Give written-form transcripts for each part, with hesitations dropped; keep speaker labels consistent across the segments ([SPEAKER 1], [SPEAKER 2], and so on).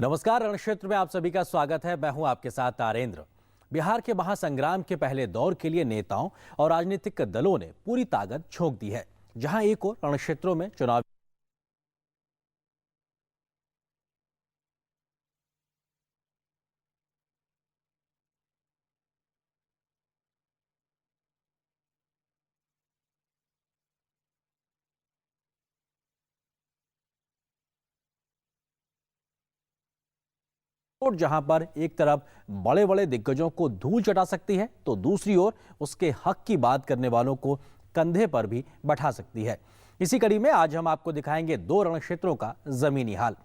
[SPEAKER 1] नमस्कार। रण क्षेत्र में आप सभी का स्वागत है। मैं हूं आपके साथ तारेंद्र। बिहार के महासंग्राम के पहले दौर के लिए नेताओं और राजनीतिक दलों ने पूरी ताकत झोंक दी है। जहां एक ओर रण क्षेत्रों में चुनाव और जहां पर एक तरफ बड़े बड़े दिग्गजों को धूल चटा सकती है, तो दूसरी ओर उसके हक की बात करने वालों को कंधे पर भी बैठा सकती है। इसी कड़ी में आज हम आपको दिखाएंगे दो रण क्षेत्रों का जमीनी हाल।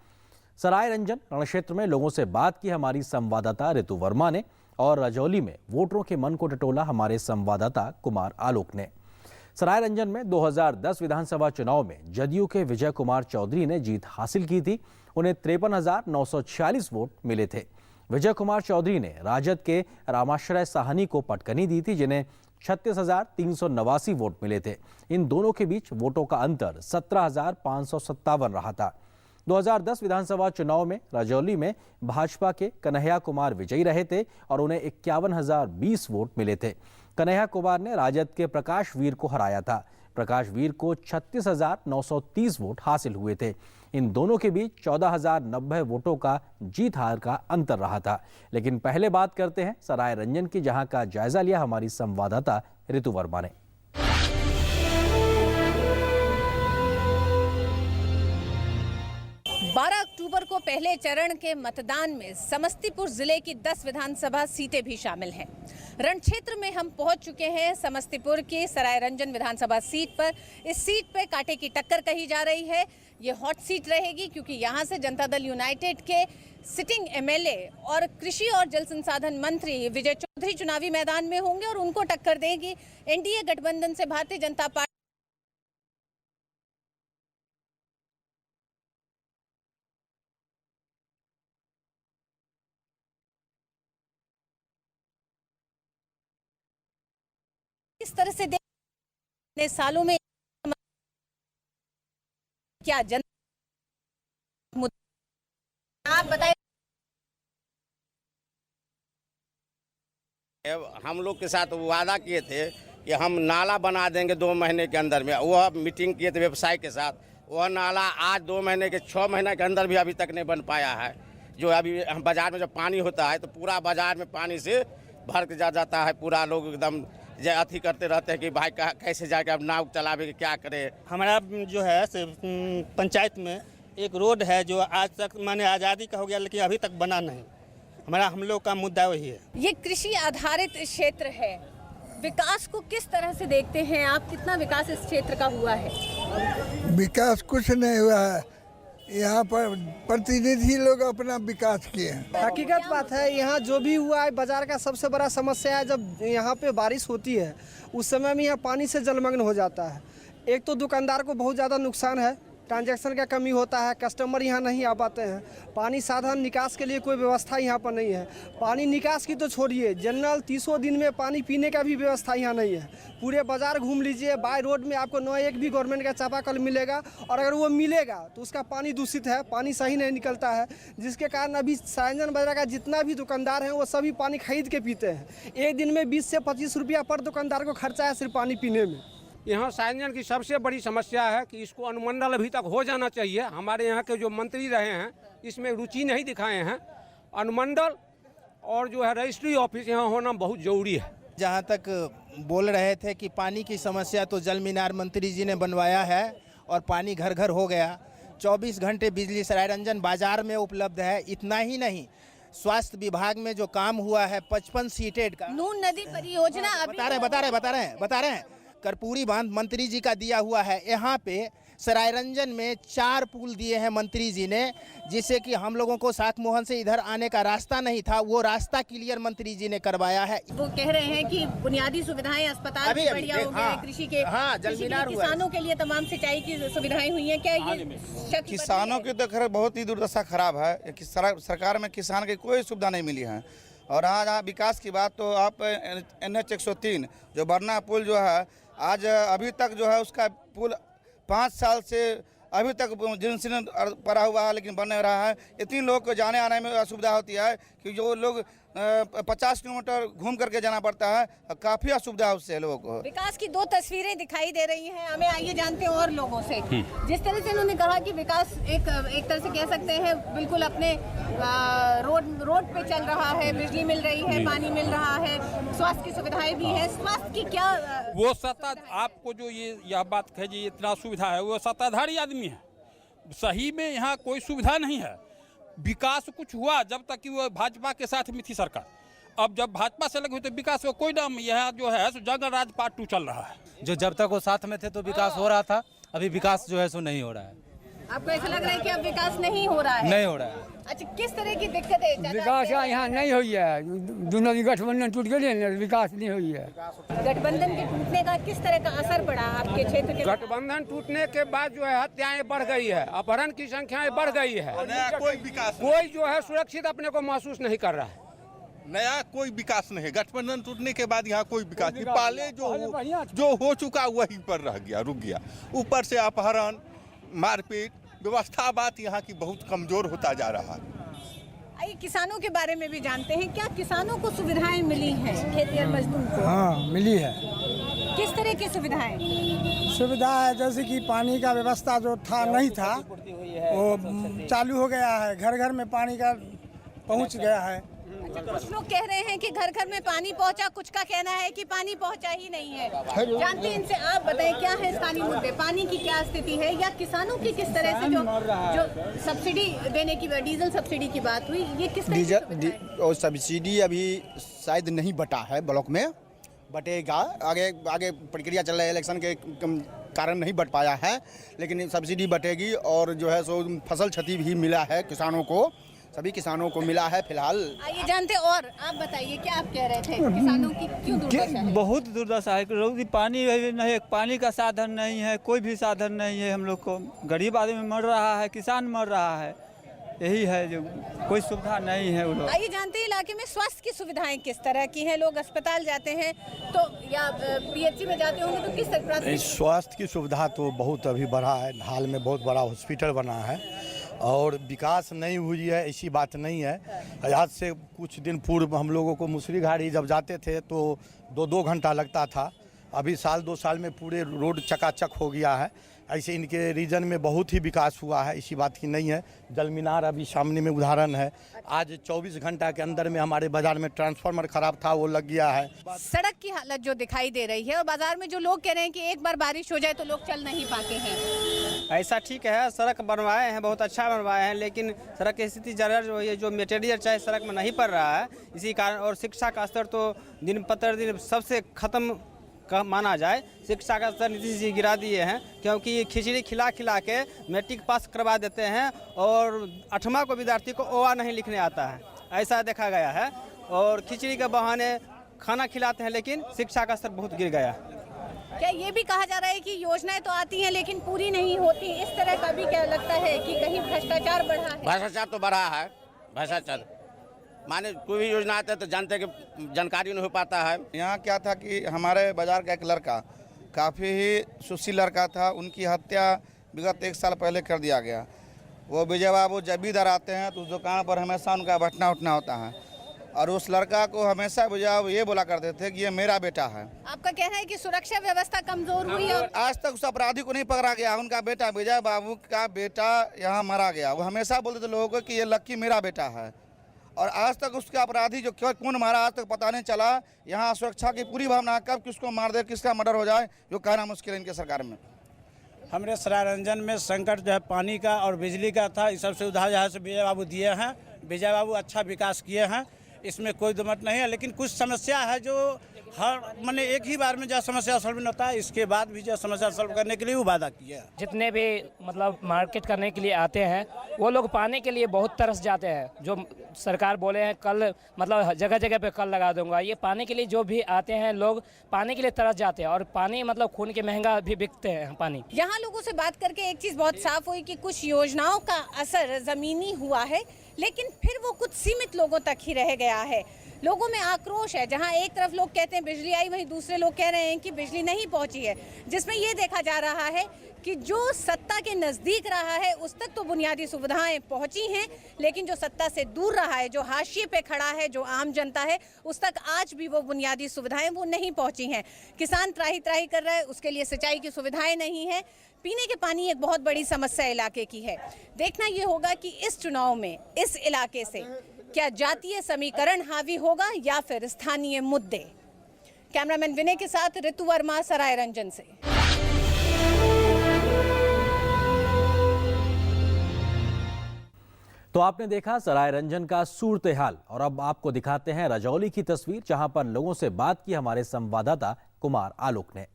[SPEAKER 1] सराय रंजन रण क्षेत्र में लोगों से बात की हमारी संवाददाता ऋतु वर्मा ने, और रजौली में वोटरों के मन को टटोला हमारे संवाददाता कुमार आलोक ने। सराय रंजन में 2010 विधानसभा चुनाव में जदयू के विजय कुमार चौधरी ने जीत हासिल की थी। उन्हें 53,946 वोट मिले थे। विजय कुमार चौधरी ने राजद के रामाश्रय साहनी को पटकनी दी थी, जिन्हें 36,389 वोट मिले थे। इन दोनों के बीच वोटों का अंतर 17,557 रहा था। 2010 विधानसभा चुनाव में रजौली में भाजपा के कन्हैया कुमार विजयी रहे थे और उन्हें 51,020 वोट मिले थे। कन्हैया कुमार ने राजद के प्रकाश वीर को हराया था। प्रकाश वीर को 36,930 वोट हासिल हुए थे। इन दोनों के बीच 14,090 वोटों का जीत हार का अंतर रहा था। लेकिन पहले बात करते हैं सराय रंजन की, जहां का जायजा लिया हमारी संवाददाता ऋतु वर्मा ने।
[SPEAKER 2] 12 अक्टूबर को पहले चरण के मतदान में समस्तीपुर जिले की 10 विधानसभा सीटें भी शामिल हैं। रण क्षेत्र में हम पहुंच चुके हैं समस्तीपुर की सराय रंजन विधानसभा सीट पर। इस सीट पर कांटे की टक्कर कही जा रही है। ये हॉट सीट रहेगी क्योंकि यहां से जनता दल यूनाइटेड के सिटिंग एमएलए और कृषि और जल संसाधन मंत्री विजय चौधरी चुनावी मैदान में होंगे और उनको टक्कर देगी एनडीए गठबंधन से भारतीय जनता पार्टी। इस तरह से देखने सालों में क्या जन आप बताइए।
[SPEAKER 3] हम लोग के साथ वादा किए थे कि हम नाला बना देंगे 2 महीने के अंदर में। वह मीटिंग किए थे व्यवसाय के साथ। वह नाला आज 2 महीने के 6 महीने के अंदर भी अभी तक नहीं बन पाया है। जो अभी बाजार में जब पानी होता है तो पूरा बाजार में पानी से भर के जाता है। पूरा लोग एकदम अथी करते रहते हैं कि भाई कैसे जाके अब नाव चलावे, क्या करे।
[SPEAKER 4] हमारा जो है पंचायत में एक रोड है जो आज तक माने आज़ादी का हो गया, लेकिन अभी तक बना नहीं। हम लोग का मुद्दा वही है।
[SPEAKER 2] ये कृषि आधारित क्षेत्र है। विकास को किस तरह से देखते हैं आप? कितना विकास इस क्षेत्र का हुआ है?
[SPEAKER 5] विकास कुछ नहीं हुआ है। यहाँ पर प्रतिनिधि लोग अपना विकास किए हैं।
[SPEAKER 6] हकीकत बात है, यहाँ जो भी हुआ है, बाजार का सबसे बड़ा समस्या है जब यहाँ पे बारिश होती है उस समय में यहाँ पानी से जलमग्न हो जाता है। एक तो दुकानदार को बहुत ज़्यादा नुकसान है, ट्रांजैक्शन का कमी होता है, कस्टमर यहाँ नहीं आ पाते हैं। पानी साधन निकास के लिए कोई व्यवस्था यहाँ पर नहीं है। पानी निकास की तो छोड़िए, जनरल 30 दिन में पानी पीने का भी व्यवस्था यहाँ नहीं है। पूरे बाजार घूम लीजिए, बाय रोड में आपको न एक भी गवर्नमेंट का चापाकल मिलेगा, और अगर वो मिलेगा तो उसका पानी दूषित है, पानी सही नहीं निकलता है, जिसके कारण अभी सरायरंजन बाजार का जितना भी दुकानदार हैं वो सभी पानी खरीद के पीते हैं। एक दिन में 20 से 25 रुपया पर दुकानदार को खर्चा है सिर्फ पानी पीने में।
[SPEAKER 7] यहाँ सरायरंजन की सबसे बड़ी समस्या है कि इसको अनुमंडल अभी तक हो जाना चाहिए। हमारे यहाँ के जो मंत्री रहे हैं इसमें रुचि नहीं दिखाए हैं। अनुमंडल और जो है रजिस्ट्री ऑफिस यहाँ होना बहुत ज़रूरी है।
[SPEAKER 8] जहाँ तक बोल रहे थे कि पानी की समस्या तो जल मीनार मंत्री जी ने बनवाया है और पानी घर घर हो गया। 24 घंटे बिजली सरायरंजन बाजार में उपलब्ध है। इतना ही नहीं, स्वास्थ्य विभाग में जो काम हुआ है 55 सीटेड का
[SPEAKER 2] नून नदी परियोजना
[SPEAKER 8] बता रहे हैं कर्पूरी बांध मंत्री जी का दिया हुआ है। यहाँ पे सरायरंजन में 4 पुल दिए हैं मंत्री जी ने, जिससे कि हम लोगों को साख मोहन से इधर आने का रास्ता नहीं था, वो रास्ता क्लियर मंत्री जी ने करवाया है।
[SPEAKER 2] वो कह रहे हैं कि बुनियादी सुविधाएं, अस्पताल भी बढ़िया हो गए, कृषि के किसानों के लिए तमाम सिंचाई की सुविधाएं हुई हैं। क्या ये
[SPEAKER 9] किसानों की तो खैर बहुत ही दुर्दशा खराब है। सरकार में किसान की कोई सुविधा नहीं मिली है। और आज विकास की बात तो आप NH 103 जो बरना पुल जो है आज अभी तक जो है उसका पुल 5 साल से अभी तक जिनसे पड़ा हुआ है लेकिन बन नहीं रहा है। इतनी लोग को जाने आने में असुविधा होती है कि जो लोग 50 किलोमीटर घूम करके जाना पड़ता है, काफ़ी असुविधा है उससे लोगों को।
[SPEAKER 2] विकास की 2 तस्वीरें दिखाई दे रही हैं हमें, आइए जानते हैं और लोगों से। जिस तरह से उन्होंने कहा कि विकास एक तरह से कह सकते हैं बिल्कुल अपने रोड पे चल रहा है, बिजली मिल रही है, पानी मिल रहा है, स्वास्थ्य की सुविधाएं भी है। स्वास्थ्य की क्या
[SPEAKER 10] वो आपको जो यह बात कही इतना सुविधा है, वो सत्ताधारी आदमी है। सही में यहाँ कोई सुविधा नहीं है। विकास कुछ हुआ जब तक कि वो भाजपा के साथ में थी सरकार। अब जब भाजपा से लगी हुई तो विकास का कोई नाम, यह जो है जंगल राज पार्ट 2 चल रहा है।
[SPEAKER 11] जो जब तक वो साथ में थे तो विकास हो रहा था, अभी विकास जो है सो नहीं हो रहा है।
[SPEAKER 2] आपको ऐसा लग रहा है कि अब विकास नहीं हो रहा है?
[SPEAKER 11] नहीं हो रहा है।
[SPEAKER 2] अच्छा, किस तरह की दिक्कतें?
[SPEAKER 12] विकास यहाँ नहीं हुई है, दोनों की गठबंधन टूट गई, विकास नहीं हुई है।
[SPEAKER 2] गठबंधन के टूटने का किस तरह का असर पड़ा आपके क्षेत्र के?
[SPEAKER 7] गठबंधन टूटने के बाद जो है हत्याएं बढ़ गई है, अपहरण की संख्याएं बढ़ गई है। कोई जो है सुरक्षित अपने को महसूस नहीं कर रहा है।
[SPEAKER 13] नया कोई विकास नहीं है। गठबंधन टूटने के बाद यहाँ कोई विकास नहीं। पहले जो हो चुका वहीं पर रह गया, रुक गया। ऊपर से अपहरण, मारपीट, व्यवस्था बात यहाँ की बहुत कमजोर होता जा रहा है।
[SPEAKER 2] आइए किसानों के बारे में भी जानते हैं। क्या किसानों को सुविधाएं मिली हैं, खेतिहर मजदूर को?
[SPEAKER 12] हाँ, मिली है।
[SPEAKER 2] किस तरह की सुविधाएं?
[SPEAKER 12] सुविधा है जैसे कि पानी का व्यवस्था जो था नहीं था वो चालू हो गया है, घर घर में पानी का पहुंच गया है।
[SPEAKER 2] कुछ लोग कह रहे हैं कि घर घर में पानी पहुंचा, कुछ का कहना है कि पानी पहुंचा ही नहीं है। जानते हैं इनसे, आप बताएं क्या है स्थानीय मुद्दे, पानी की क्या स्थिति है, या किसानों की किस तरह से जो सब्सिडी देने की, डीजल सब्सिडी की बात हुई, ये किस तरह?
[SPEAKER 14] और सब्सिडी अभी शायद नहीं बटा है, ब्लॉक में बटेगा। आगे प्रक्रिया चल रही है, इलेक्शन के कारण नहीं बट पाया है, लेकिन सब्सिडी बटेगी। और जो है सो फसल क्षति भी मिला है किसानों को, सभी किसानों को मिला है फिलहाल।
[SPEAKER 2] आइए जानते, और आप बताइए क्या आप कह रहे थे, किसानों की क्यों दुर्दशा है?
[SPEAKER 11] बहुत दुर्दशा है। पानी नहीं, पानी का साधन नहीं है, कोई भी साधन नहीं है। हम लोग को गरीब आदमी मर रहा है, किसान मर रहा है, यही है जो कोई सुविधा नहीं है।
[SPEAKER 2] आइए जानते हैं इलाके में स्वास्थ्य की सुविधाएं किस तरह की हैं। लोग अस्पताल जाते हैं तो या पीएचसी में जाते होंगे तो किस तरह?
[SPEAKER 15] स्वास्थ्य की सुविधा तो बहुत अभी बढ़ा है, हाल में बहुत बड़ा हॉस्पिटल बना है और विकास नहीं हुई है ऐसी बात नहीं है। आज से कुछ दिन पूर्व हम लोगों को मुसरी घाटी जब जाते थे तो 2-2 घंटा लगता था। अभी 1-2 साल में पूरे रोड चकाचक हो गया है। ऐसे इनके रीजन में बहुत ही विकास हुआ है, इसी बात की नहीं है। जल मीनार अभी सामने में उदाहरण है। आज 24 घंटा के अंदर में हमारे बाजार में ट्रांसफार्मर खराब था, वो लग गया है।
[SPEAKER 2] सड़क की हालत जो दिखाई दे रही है और बाजार में जो लोग कह रहे हैं कि एक बार बारिश हो जाए तो लोग चल नहीं पाते हैं।
[SPEAKER 6] ऐसा ठीक है, सड़क बनवाए हैं, बहुत अच्छा बनवाए हैं, लेकिन सड़क की स्थिति जर्जर हो है, जो मटेरियल चाहे सड़क में नहीं पड़ रहा है इसी कारण। और शिक्षा का स्तर तो दिन प्रतिदिन सबसे खत्म का माना जाए। शिक्षा का स्तर नीतीश जी गिरा दिए हैं, क्योंकि खिचड़ी खिला के मैट्रिक पास करवा देते हैं और 8वां को विद्यार्थी को ओआ नहीं लिखने आता है, ऐसा देखा गया है। और खिचड़ी के बहाने खाना खिलाते हैं, लेकिन शिक्षा का स्तर बहुत गिर गया।
[SPEAKER 2] क्या ये भी कहा जा रहा है कि योजनाएं तो आती हैं लेकिन पूरी नहीं होती, इस तरह का भी क्या लगता है कि कहीं भ्रष्टाचार बढ़ा है?
[SPEAKER 3] भ्रष्टाचार तो बढ़ा है। भ्रष्टाचार माने कोई भी योजना आती है तो जानते कि जानकारी नहीं हो पाता है।
[SPEAKER 9] यहाँ क्या था कि हमारे बाजार का एक लड़का काफ़ी ही सुशील लड़का था, उनकी हत्या विगत 1 साल पहले कर दिया गया। वो विजय बाबू जब भी इधर आते हैं तो उस दुकान पर हमेशा उनका बैठना उठना होता है और उस लड़का को हमेशा विजय बाबू ये बोला करते थे कि ये मेरा बेटा है।
[SPEAKER 2] आपका कहना है कि सुरक्षा व्यवस्था कमजोर हुई और
[SPEAKER 9] आज तक उस अपराधी को नहीं पकड़ा गया। उनका बेटा विजय बाबू का बेटा यहाँ मारा गया। वो हमेशा बोलते थे लोगों को कि ये लक्की मेरा बेटा है, और आज तक उसका अपराधी जो कौन मारा आज तक पता नहीं चला। यहाँ सुरक्षा की पूरी भावना, कब किसको मार दे, किसका मर्डर हो जाए, जो कहना मुश्किल है इनके सरकार में।
[SPEAKER 11] हमारे सरायरंजन में संकट जो है पानी का और बिजली का था, इस सब सुविधा जो है विजय बाबू दिए हैं। विजय बाबू अच्छा विकास किए हैं, इसमें कोई दुमत नहीं है। लेकिन कुछ समस्या है जो हर मैंने एक ही बार में जो समस्या सॉल्व नहीं होता है, इसके बाद भी जो समस्या सॉल्व करने के लिए वो वादा किया है।
[SPEAKER 12] जितने भी मतलब मार्केट करने के लिए आते हैं वो लोग पानी के लिए बहुत तरस जाते हैं। जो सरकार बोले हैं कल मतलब जगह जगह पे कल लगा दूंगा, ये पानी के लिए जो भी आते हैं लोग पानी के लिए तरस जाते हैं। और पानी मतलब खून के महंगा भी बिकते हैं पानी।
[SPEAKER 2] यहाँ लोगों से बात करके एक चीज़ बहुत साफ हुई कि कुछ योजनाओं का असर ज़मीनी हुआ है, लेकिन फिर वो कुछ सीमित लोगों तक ही रह गया है। लोगों में आक्रोश है। जहां एक तरफ लोग कहते हैं बिजली आई, वहीं दूसरे लोग कह रहे हैं कि बिजली नहीं पहुंची है, जिसमें ये देखा जा रहा है कि जो सत्ता के नज़दीक रहा है उस तक तो बुनियादी सुविधाएं पहुंची हैं, लेकिन जो सत्ता से दूर रहा है, जो हाशिए पे खड़ा है, जो आम जनता है, उस तक आज भी वो बुनियादी सुविधाएं वो नहीं पहुंची हैं। किसान त्राही त्राही कर रहा है, उसके लिए सिंचाई की सुविधाएं नहीं है। पीने के पानी एक बहुत बड़ी समस्या इलाके की है। देखना ये होगा कि इस चुनाव में इस इलाके से क्या जातीय समीकरण हावी होगा या फिर स्थानीय मुद्दे। कैमरामैन विनय के साथ ऋतु वर्मा, सराय रंजन से।
[SPEAKER 1] तो आपने देखा सराय रंजन का सूरत हाल, और अब आपको दिखाते हैं रजौली की तस्वीर, जहां पर लोगों से बात की हमारे संवाददाता कुमार आलोक ने।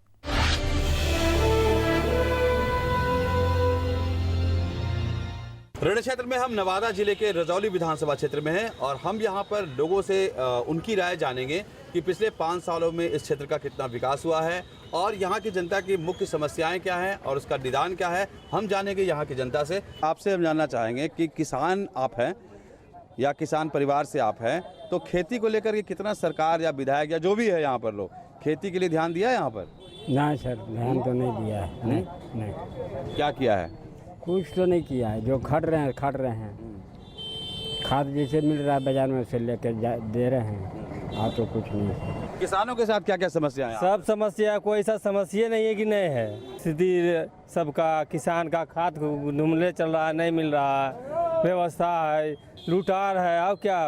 [SPEAKER 16] रण क्षेत्र में हम नवादा जिले के रजौली विधानसभा क्षेत्र में हैं और हम यहां पर लोगों से उनकी राय जानेंगे कि पिछले 5 सालों में इस क्षेत्र का कितना विकास हुआ है और यहां की जनता की मुख्य समस्याएं क्या हैं और उसका निदान क्या है। हम जानेंगे यहां की जनता से। आपसे हम जानना चाहेंगे कि किसान आप हैं या किसान परिवार से आप हैं, तो खेती को लेकर के कितना सरकार या विधायक या जो भी है यहाँ पर लोग खेती के लिए ध्यान दिया है यहाँ पर?
[SPEAKER 17] नहीं सर, ध्यान तो नहीं दिया है। नहीं।
[SPEAKER 16] क्या किया है?
[SPEAKER 17] कुछ तो नहीं किया है। जो खट रहे हैं खाद जैसे मिल रहा है बाजार में उसे लेकर दे रहे हैं, आप तो कुछ नहीं।
[SPEAKER 16] किसानों के साथ क्या क्या समस्या है?
[SPEAKER 18] सब समस्या, कोई ऐसा समस्या नहीं है कि नहीं है। स्थिति सबका, किसान का खाद ढूंढने चल रहा है, नहीं मिल रहा है, व्यवस्था है, लूटार है। अब क्या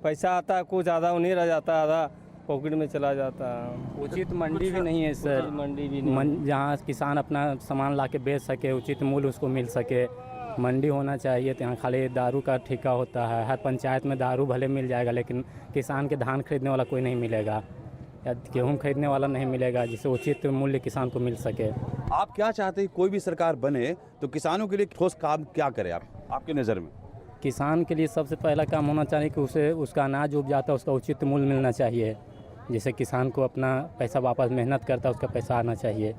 [SPEAKER 18] पैसा आता है कुछ, आधा उन्हीं रह जाता है, आधा पॉकेट में चला जाता है।
[SPEAKER 17] उचित मंडी भी नहीं है सर,
[SPEAKER 18] मंडी भी नहीं,
[SPEAKER 17] जहाँ किसान अपना सामान ला के बेच सके, उचित मूल्य उसको मिल सके, मंडी होना चाहिए। तो यहाँ खाली दारू का ठेका होता है। हर पंचायत में दारू भले मिल जाएगा, लेकिन किसान के धान खरीदने वाला कोई नहीं मिलेगा या गेहूँ खरीदने वाला नहीं मिलेगा, जिससे उचित मूल्य किसान को मिल सके।
[SPEAKER 16] आप क्या चाहते हैं कोई भी सरकार बने तो किसानों के लिए ठोस काम क्या करे आपके नज़र में?
[SPEAKER 17] किसान के लिए सबसे पहला काम होना चाहिए कि उसे उसका अनाज उग जाता है उसका उचित मूल्य मिलना चाहिए। जैसे किसान को अपना पैसा वापस मेहनत करता है उसका पैसा आना चाहिए।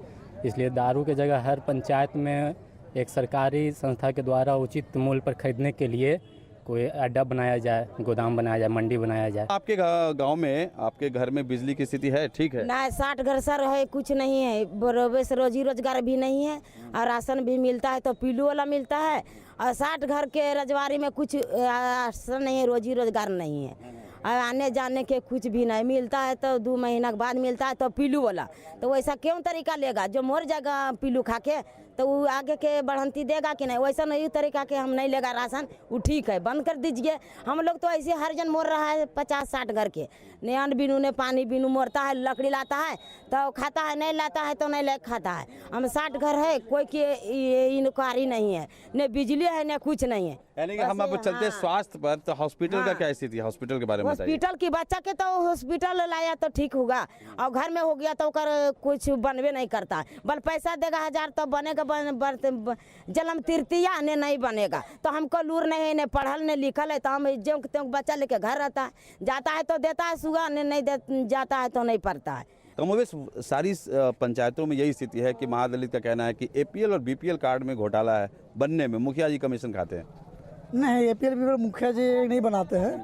[SPEAKER 17] इसलिए दारू की जगह हर पंचायत में एक सरकारी संस्था के द्वारा उचित मूल्य पर खरीदने के लिए कोई अड्डा बनाया जाए, गोदाम बनाया जाए, मंडी बनाया जाए।
[SPEAKER 16] आपके गांव में, आपके घर में बिजली की स्थिति है ठीक है?
[SPEAKER 19] ना 60 घर सर है, कुछ नहीं है, बराबर से रोजी रोजगार भी नहीं है और राशन भी मिलता है तो पीलू वाला मिलता है, और 60 घर के रजवारी में कुछ राशन नहीं है, रोजी रोजगार नहीं है, आने जाने के कुछ भी नहीं मिलता है। तो 2 महीना के बाद मिलता है तो पीलू वाला, तो वैसा क्यों तरीका लेगा? जो मर जाएगा पीलू खा के तो वो आगे के बढ़ंती देगा कि नहीं? वैसा नहीं तरीका के हम नहीं लेगा राशन, वो ठीक है, बंद कर दीजिए। हम लोग तो ऐसे हर जन मर रहा है 50-60 घर के, ने अन्न बिनू ने पानी बिनू मरता है, लकड़ी लाता है तो खाता है, नहीं लाता है तो नहीं ले खाता है। हम 60 घर है, कोई की इनकारी नहीं है, न बिजली है न कुछ नहीं है।
[SPEAKER 16] यानी कि हम अब चलते स्वास्थ्य पर, तो हॉस्पिटल का क्या स्थिति है? हॉस्पिटल के बारे में बताइए।
[SPEAKER 19] हॉस्पिटल की बच्चा के तो हॉस्पिटल लाया तो ठीक होगा, और घर में हो गया तो कुछ बनवे नहीं करता। बल पैसा देगा 1000 तो बनेगा, जन्म तृतीया ने नहीं बनेगा। तो हमको लूर नहीं है, न पढ़ल न लिखल है, तो हम जो बच्चा लेके घर रहता है, जाता है तो देता है सुगा, नहीं जाता है तो नहीं पढ़ता है।
[SPEAKER 16] कमोबेश सारी पंचायतों में यही स्थिति है कि महादलित का कहना है कि एपीएल और बीपीएल कार्ड में घोटाला है बनने में, मुखिया जी कमीशन खाते हैं।
[SPEAKER 20] नहीं, एपीएल बीपीएल मुखिया जी नहीं बनाते हैं,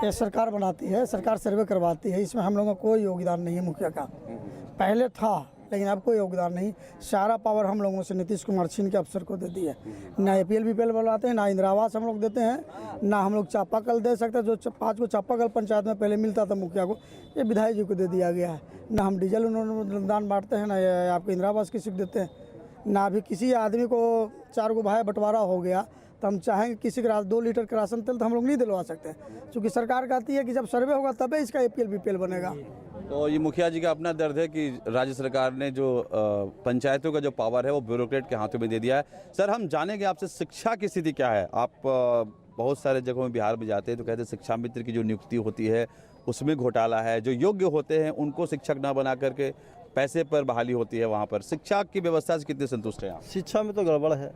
[SPEAKER 20] ये सरकार बनाती है, सरकार सर्वे करवाती है। इसमें हम लोगों का कोई योगदान नहीं है मुखिया का। पहले था लेकिन अब कोई योगदान नहीं। सारा पावर हम लोगों से नीतीश कुमार छीन के अफसर को दे दी है। ना एपीएल बीपीएल बनवाते हैं, ना इंदिरा आवास हम लोग देते हैं, ना हम लोग चापाकल दे सकते हैं। जो 5 को चापाकल पंचायत में पहले मिलता था मुखिया को, ये विधायक जी को दे दिया गया है। ना हम डीजल उन्होंने दान बांटते हैं, ना आपको इंदिरा आवास किसी को देते हैं, ना अभी किसी आदमी को 4 गो भाई बंटवारा हो गया तो हम चाहेंगे किसी के 2 लीटर का राशन तेल तो हम लोग नहीं दिलवा सकते, क्योंकि सरकार कहती है कि जब सर्वे होगा तभी इसका एपीएल बीपीएल बनेगा।
[SPEAKER 16] तो ये मुखिया जी का अपना दर्द है कि राज्य सरकार ने जो पंचायतों का जो पावर है वो ब्यूरोक्रेट के हाथों में दे दिया है। सर, हम जानेंगे आपसे शिक्षा की स्थिति क्या है। आप बहुत सारे जगहों में बिहार में जाते हैं तो कहते हैं शिक्षा मित्र की जो नियुक्ति होती है उसमें घोटाला है, जो योग्य होते हैं उनको शिक्षक ना बना करके पैसे पर बहाली होती है। वहाँ पर शिक्षा की व्यवस्था से कितने संतुष्ट हैं आप?
[SPEAKER 21] शिक्षा में तो गड़बड़ है,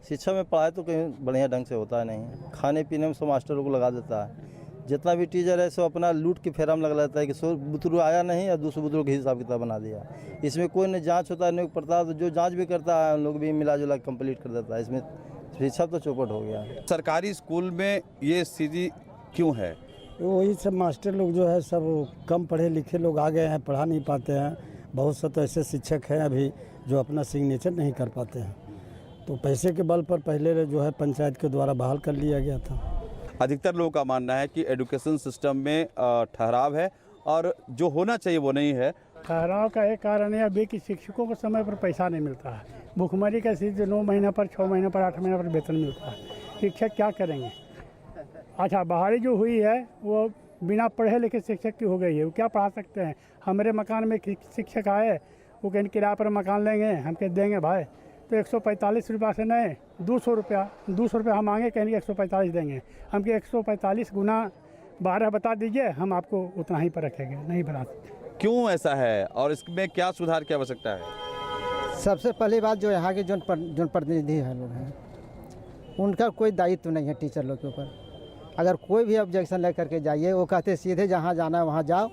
[SPEAKER 21] शिक्षा में पढ़ाई तो कहीं बढ़िया ढंग से होता है नहीं। खाने पीने में सब मास्टरों को लगा देता है, जितना भी टीचर है सब अपना लूट के फेरा में लगा लेता है कि 100 बुतरू आया नहीं या 200 बुतरू के हिसाब किताब बना दिया। इसमें कोई न जांच होता है न पड़ता है, तो जो जांच भी करता है हम लोग भी मिला जुला कंप्लीट कर देता है। इसमें शिक्षा तो चौपट हो गया।
[SPEAKER 16] सरकारी स्कूल में ये स्थिति क्यों है
[SPEAKER 20] वही सब मास्टर लोग जो है सब कम पढ़े लिखे लोग आ गए हैं, पढ़ा नहीं पाते हैं। बहुत से तो ऐसे शिक्षक हैं अभी जो अपना सिग्नेचर नहीं कर पाते हैं, तो पैसे के बल पर पहले जो है पंचायत के द्वारा बहाल कर लिया गया था।
[SPEAKER 16] अधिकतर लोगों का मानना है कि एजुकेशन सिस्टम में ठहराव है और जो होना चाहिए वो नहीं है।
[SPEAKER 4] ठहराव का एक कारण है अभी कि शिक्षकों को समय पर पैसा नहीं मिलता है। भुखमरी का स्थिति 9 महीना पर, 6 महीना पर, 8 महीना पर वेतन मिलता है। शिक्षक क्या करेंगे? अच्छा, बहाली जो हुई है वो बिना पढ़े लिखे शिक्षक की हो गई है, वो क्या पढ़ा सकते हैं? हमारे मकान में शिक्षक आए, वो कहीं किराए पर मकान लेंगे, हम कह देंगे भाई तो 145 रुपया से नहीं 200 रुपया हम मांगे, कहेंगे 145 देंगे। हम के 145 गुना 12 बता दीजिए, हम आपको उतना ही पर रखेंगे, नहीं बना सकते।
[SPEAKER 16] क्यों ऐसा है और इसमें क्या सुधार की आवश्यकता है?
[SPEAKER 22] सबसे पहली बात जो यहाँ के जो प्रतिनिधि हैं लोग हैं, उनका कोई दायित्व नहीं है टीचर लोग के ऊपर। अगर कोई भी ऑब्जेक्शन लेकर के जाइए, वो कहते सीधे जहाँ जाना है वहाँ जाओ,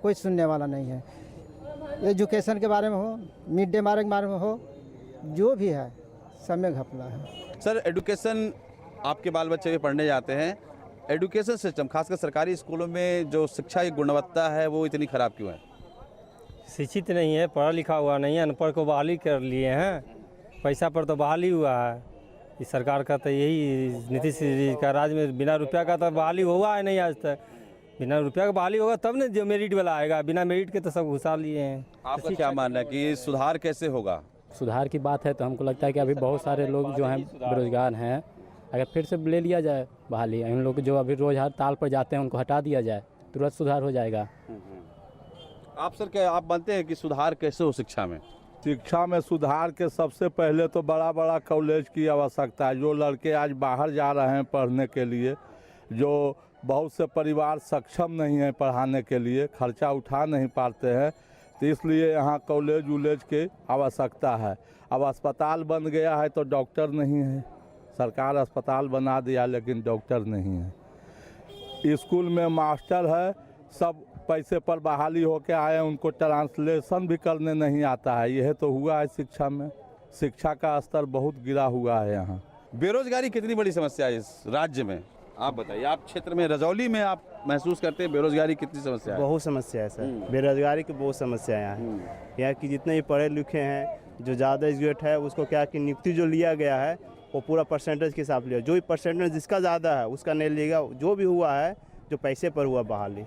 [SPEAKER 22] कोई सुनने वाला नहीं है। एजुकेशन के बारे में हो, मिड डे मील के बारे में हो, जो भी है सब में घपला है।
[SPEAKER 16] सर, एजुकेशन आपके बाल बच्चे भी पढ़ने जाते हैं, एजुकेशन सिस्टम खासकर सरकारी स्कूलों में जो शिक्षा की गुणवत्ता है वो इतनी खराब क्यों है?
[SPEAKER 18] शिक्षित नहीं है, पढ़ा लिखा हुआ नहीं है, अनपढ़ को बहाली कर लिए हैं। पैसा पर तो बहाली हुआ है। इस सरकार का तो यही नीतीश जी का राज में बिना रुपया का तो बहाली हुआ है नहीं आज तक। बिना रुपया का बहाली होगा तब ना जो मेरिट वाला आएगा, बिना मेरिट के तो सब घुसा लिए हैं।
[SPEAKER 16] आपका क्या मानना है कि सुधार कैसे होगा?
[SPEAKER 17] सुधार की बात है तो हमको लगता है कि अभी बहुत सारे लोग जो हैं बेरोजगार हैं, अगर फिर से ले लिया जाए बहाली, उन लोग जो अभी रोज हड़ताल पर जाते हैं उनको हटा दिया जाए, तुरंत सुधार हो जाएगा।
[SPEAKER 16] आप सर क्या आप मानते हैं कि सुधार कैसे हो शिक्षा में?
[SPEAKER 15] शिक्षा में सुधार के सबसे पहले तो बड़ा बड़ा कॉलेज की आवश्यकता है। जो लड़के आज बाहर जा रहे हैं पढ़ने के लिए, जो बहुत से परिवार सक्षम नहीं है पढ़ाने के लिए, खर्चा उठा नहीं पाते हैं, तो इसलिए यहाँ कॉलेज वॉलेज की आवश्यकता है। अब अस्पताल बन गया है तो डॉक्टर नहीं है, सरकार अस्पताल बना दिया लेकिन डॉक्टर नहीं है। स्कूल में मास्टर है, सब पैसे पर बहाली होके आए, उनको ट्रांसलेशन भी करने नहीं आता है। यह तो हुआ है शिक्षा में, शिक्षा का स्तर बहुत गिरा हुआ है। यहाँ
[SPEAKER 16] बेरोजगारी कितनी बड़ी समस्या है इस राज्य में, आप बताइए। आप क्षेत्र में रजौली में आप महसूस करते हैं बेरोजगारी कितनी समस्या है?
[SPEAKER 23] बहुत समस्या है सर, बेरोजगारी की बहुत समस्या है यहाँ की जितने भी पढ़े लिखे हैं, जो ज़्यादा एजुकेट है, उसको क्या कि नियुक्ति जो लिया गया है वो पूरा परसेंटेज के हिसाब लिया। जो भी परसेंटेज जिसका ज़्यादा है उसका नहीं लिएगा। जो भी हुआ है जो पैसे पर हुआ बहाली,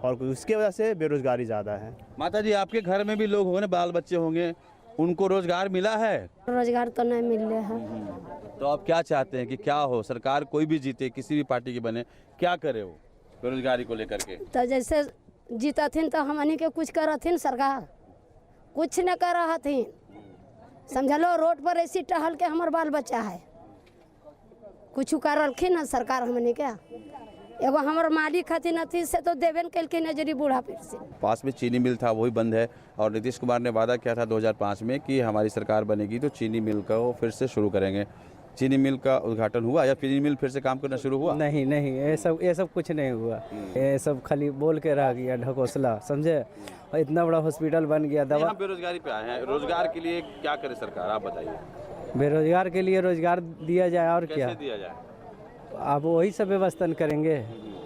[SPEAKER 23] और उसके वजह से बेरोजगारी ज़्यादा है।
[SPEAKER 16] माता जी, आपके घर में भी लोग होंगे, बाल बच्चे होंगे, उनको रोजगार मिला है?
[SPEAKER 24] रोजगार तो नहीं मिल रहा है।
[SPEAKER 16] तो आप क्या चाहते हैं कि क्या हो? सरकार कोई भी जीते, किसी भी पार्टी की बने, क्या करे वो बेरोजगारी को लेकर के?
[SPEAKER 24] तो जैसे जीतथिन तो हमनी के कुछ करथिन, सरकार कुछ न कर रहथिन। समझलो, रोड पर ऐसी टहल के हमार बाल बच्चा है, कुछ करलखिन न सरकार हमनी के। एगो हमार मालिक हथिन अथी से तो देवेन कलखिन नजरी बूढ़ा फिर से।
[SPEAKER 16] पास में चीनी मिल था वही बंद है, और नीतीश कुमार ने वादा किया था 2005 में कि हमारी सरकार बनेगी तो चीनी मिल का वो फिर से शुरू करेंगे। चीनी मिल का उद्घाटन हुआ या चीनी मिल फिर से काम करना शुरू हुआ?
[SPEAKER 25] नहीं, ये सब कुछ नहीं हुआ। ये सब खाली बोल के रह गया, ढकोसला, समझे। और इतना बड़ा हॉस्पिटल बन गया। दवा
[SPEAKER 16] बेरोजगारी पे आए हैं, रोजगार के लिए क्या करे सरकार, आप बताइए।
[SPEAKER 25] बेरोजगार के लिए रोजगार दिया जाए, और क्या
[SPEAKER 16] दिया जाए?
[SPEAKER 25] आप वही सब व्यवस्था करेंगे,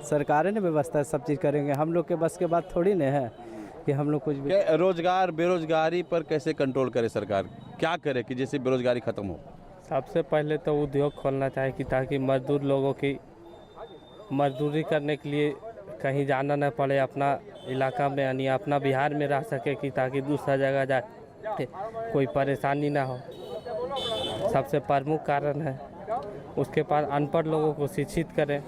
[SPEAKER 25] सरकारें ने व्यवस्था सब चीज़ करेंगे। हम लोग के बस के बात थोड़ी न है कि हम लोग कुछ भी।
[SPEAKER 16] रोजगार बेरोजगारी पर कैसे कंट्रोल करे सरकार, क्या करे कि जैसे बेरोजगारी खत्म हो?
[SPEAKER 18] सबसे पहले तो उद्योग खोलना चाहिए कि ताकि मजदूर लोगों की मजदूरी करने के लिए कहीं जाना न पड़े, अपना इलाका में यानी अपना बिहार में रह सके, कि ताकि दूसरा जगह जाए कोई परेशानी ना हो। सबसे प्रमुख कारण है। उसके बाद अनपढ़ लोगों को शिक्षित करें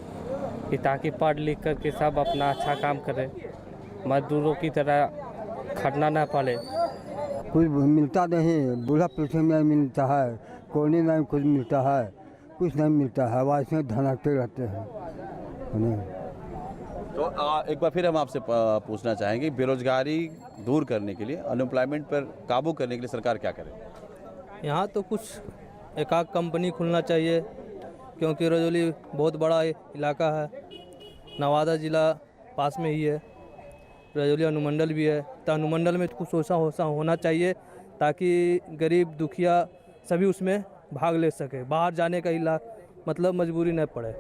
[SPEAKER 18] कि ताकि पढ़ लिख करके सब अपना अच्छा काम करें, मजदूरों की तरह खटना ना पड़े।
[SPEAKER 26] कुछ मिलता नहीं, बूढ़ा पेंशन नहीं मिलता है, कोने नहीं कुछ मिलता है, कुछ नहीं मिलता है, वैसे धड़कते रहते हैं।
[SPEAKER 16] तो एक बार फिर हम आपसे पूछना चाहेंगे, बेरोजगारी दूर करने के लिए, अनएम्प्लॉयमेंट पर काबू करने के लिए सरकार क्या करे?
[SPEAKER 27] यहाँ तो कुछ एक आध कंपनी खुलना चाहिए, क्योंकि रजौली बहुत बड़ा इलाका है। नवादा ज़िला पास में ही है, रजौली अनुमंडल भी है, तो अनुमंडल में कुछ ऐसा होना चाहिए ताकि गरीब दुखिया सभी उसमें भाग ले सके, बाहर जाने का मतलब मजबूरी न पड़े।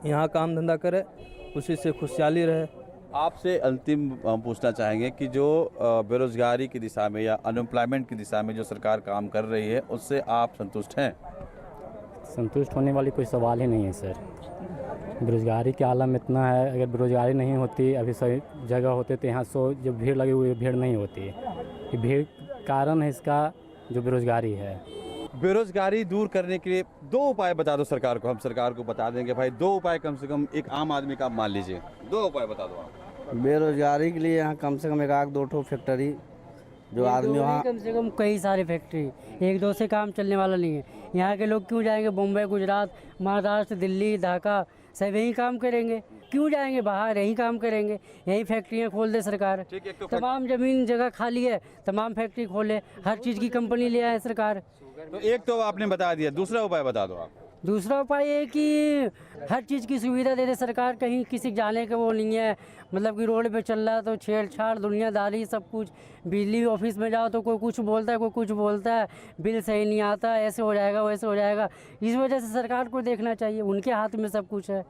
[SPEAKER 27] यहाँ काम धंधा करे, उसी से खुशहाली रहे।
[SPEAKER 16] आपसे अंतिम हम पूछना चाहेंगे कि जो बेरोजगारी की दिशा में या अनएम्प्लॉयमेंट की दिशा में जो सरकार काम कर रही है उससे आप संतुष्ट हैं?
[SPEAKER 17] संतुष्ट होने वाली कोई सवाल ही नहीं है सर। बेरोजगारी के आलम इतना है, अगर बेरोजगारी नहीं होती, अभी सही जगह होते तो यहाँ जो भीड़ लगी हुई भीड़ नहीं होती। ये भीड़ कारण है इसका जो बेरोजगारी है।
[SPEAKER 16] बेरोजगारी दूर करने के लिए 2 उपाय बता दो सरकार को। हम सरकार को बता देंगे भाई 2 उपाय कम से कम एक आम आदमी का मान लीजिए, 2 उपाय बता दो आप।
[SPEAKER 25] बेरोजगारी के लिए यहाँ कम से कम 1-2 फैक्ट्री जो आदमी वहाँ,
[SPEAKER 22] कम से कम कई सारे फैक्ट्री, 1-2 से काम चलने वाला नहीं है। यहाँ के लोग क्यों जाएंगे बम्बई, गुजरात, महाराष्ट्र, दिल्ली, ढाका, सब यहीं काम करेंगे। क्यों जाएंगे बाहर, यहीं काम करेंगे। यहीं फैक्ट्रियाँ खोल दे सरकार। तमाम ज़मीन जगह खाली है, तमाम फैक्ट्री खोले, हर चीज़ की कंपनी ले आए सरकार।
[SPEAKER 16] तो एक तो आपने बता दिया, दूसरा उपाय बता दो आप।
[SPEAKER 22] दूसरा उपाय ये कि हर चीज़ की सुविधा दे दे सरकार। कहीं किसी जाने का वो नहीं है, मतलब कि रोड पे चल रहा है तो छेड़छाड़, दुनियादारी, सब कुछ। बिजली ऑफिस में जाओ तो कोई कुछ बोलता है, कोई कुछ बोलता है, बिल सही नहीं आता, ऐसे हो जाएगा, वैसे हो जाएगा। इस वजह से सरकार को देखना चाहिए, उनके हाथ में सब कुछ है।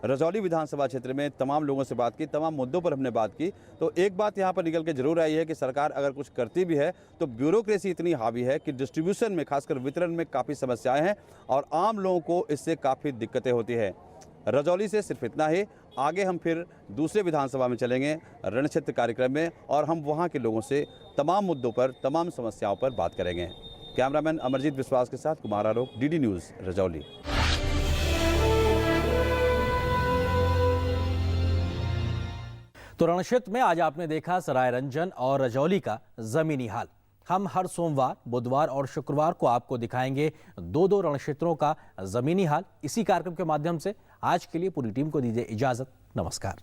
[SPEAKER 16] रजौली विधानसभा क्षेत्र में तमाम लोगों से बात की, तमाम मुद्दों पर हमने बात की, तो एक बात यहाँ पर निकल के जरूर आई है कि सरकार अगर कुछ करती भी है तो ब्यूरोक्रेसी इतनी हावी है कि डिस्ट्रीब्यूशन में, खासकर वितरण में काफ़ी समस्याएं हैं और आम लोगों को इससे काफ़ी दिक्कतें होती है। रजौली से सिर्फ इतना ही। आगे हम फिर दूसरे विधानसभा में चलेंगे रण क्षेत्र कार्यक्रम में और हम वहाँ के लोगों से तमाम मुद्दों पर, तमाम समस्याओं पर बात करेंगे। कैमरामैन अमरजीत विश्वास के साथ कुमार आरोप, DD न्यूज़, रजौली।
[SPEAKER 1] तो रण क्षेत्र में आज आपने देखा सरायरंजन और रजौली का जमीनी हाल। हम हर सोमवार, बुधवार और शुक्रवार को आपको दिखाएंगे 2-2 रण क्षेत्रों का जमीनी हाल। इसी कार्यक्रम के माध्यम से आज के लिए पूरी टीम को दीजिए इजाजत। नमस्कार।